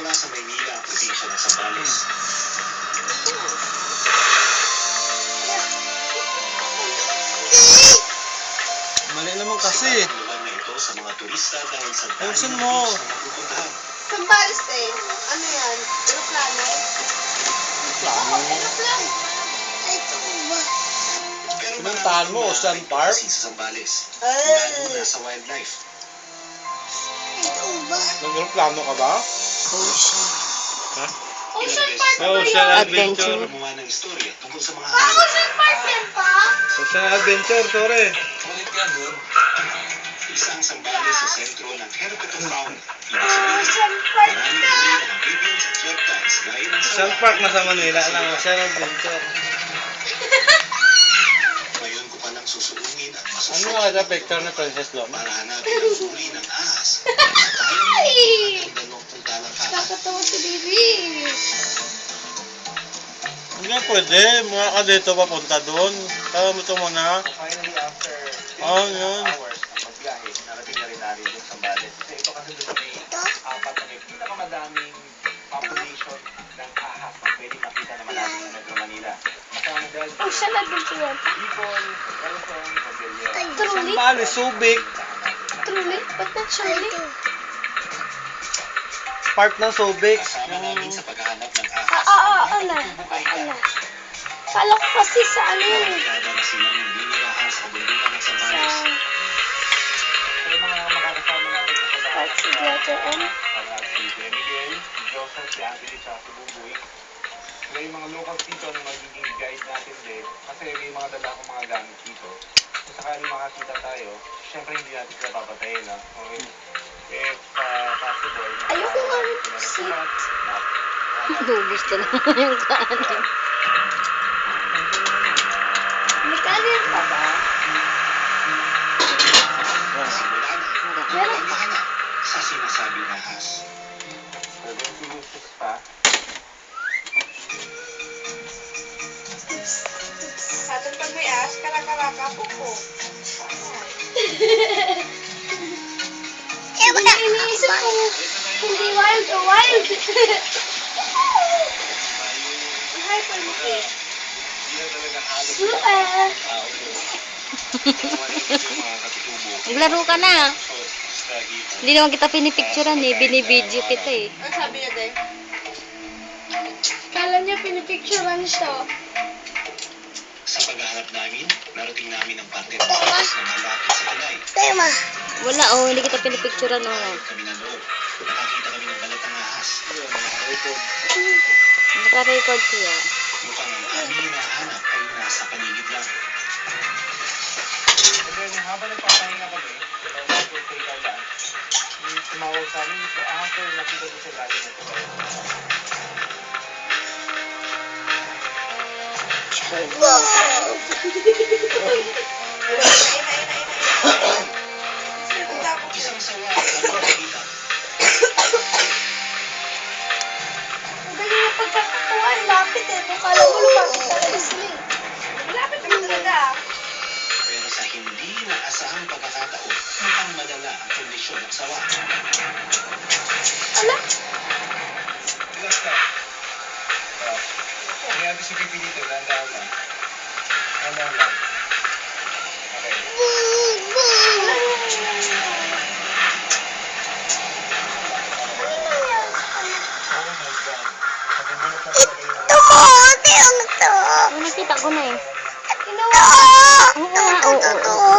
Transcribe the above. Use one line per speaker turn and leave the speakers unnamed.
Nagmula sa Maynila, probinsya ng Zambales.
Mali naman kasi.
Lugar na ito sa mga turista dahil sa
Ayusin mo.
mapupuntahan.
Zambales eh. Ano yan? Aeroplano?
Plano.
Aeroplano. Ito ba?
Pero
Pinuntahan mo, Ocean Park?
sa Zambales.
Ay.
Lalo na sa wildlife.
Ito ba?
Nag-plano ka ba?
Ocean.
Ha?
Ocean Park
May
ba
Ocean
yun?
Adventure.
Gumawa ng istorya tungkol sa mga
Ah, Ocean Park yan pa?
Ocean Adventure, sorry.
Ngunit nga doon, isang Zambales sa sentro ng herpetofauna. Ibig sabihin,
Ocean Park
maraming
ka?
uri ng amphibians at reptiles gaya ng
Ocean
sawa.
Park na sa Manila lang. Ocean Adventure.
Ngayon ko palang susuungin at
Ano
masusunod
nga sa picture ni Princess Loma?
para hanapin ang uri ng ahas. Tayo mo ang dalawang puntalang ka.
Nakakatawa si Bibi.
Hindi pwede. Muna ka dito papunta doon. Tawa mo ito muna.
Finally, after
Yun.
hours ng pagbiyahe, narating na rin natin yung Zambales. Kasi ito kasi doon may apat na may pinakamadaming population ng ahas na pwede makita na malapit sa Metro Manila. Kasama dahil
Ocean Adventure yan.
Bicol, Quezon, Cordillera.
Truly?
Zambales, Subic.
Truly? Ba't na truly?
Part ng Subic.
Kasama namin sa paghahanap ng ahas.
Ala. Kala ko kasi sa ano yun.
Kada na silang ninirahan sa kabundukan ng
Sa
Zambales. Pero mga makakasama natin sa paghahanap
Park City Letter M.
si Miguel, si Joseph, si Anthony, at si Bubuy. Sila yung mga locals dito na magiging guide natin din. Kasi may mga dala akong mga gamit dito. Kung sakaling makakita tayo, syempre hindi natin sila papatayin. No? Okay. If possible,
Ayoko nga rin seat.
Gusto naman yung kanin.
May kanin pa ba?
simula na
Meron
ang paghahanap sa sinasabing ahas. Pero sinusus pa,
Atin pag may as, karakaraka po po. Hindi iniisip ko hindi wild o wild. Hyper mo eh.
hindi na talaga halos
Super.
tao ko. Yung mga katutubo.
Naglaro ka na.
So, basta dito.
Hindi naman kita pinipicturean eh. Binibidyo kita eh.
Ano sabi niya din? Kala niya pinipicturean siya.
Sa paghahanap namin, narating namin ang parte ng ahas na malapit sa tulay.
Tema.
Wala oh, hindi kita pinipicturean oh.
Kami na loob. Nakakita kami ng balatang ahas.
Naka-record siya.
Mukhang ang aming hinahanap ay nasa paligid lang. And then, habang nagpapahinga kami, take our lunch, yung tumawag sa amin, after nakita ko sa lalim ng tulay. Isang sawa ang nakita.
Ang galing yung pagkakatawa. Ang lapit eh. Kung kala mo lumapit talaga sila eh. Malapit naman talaga.
Pero sa hindi naasahang pagkakataon, mukhang madala ang kondisyon ng sawa.
Ala?
Last time. May ato si Pipi dito, landahan lang. Landahan lang. Okay. Oh my God. Nabubulok na talaga yung...
Oh, nakita ko na eh.
Ginawa.
Oo nga, oo.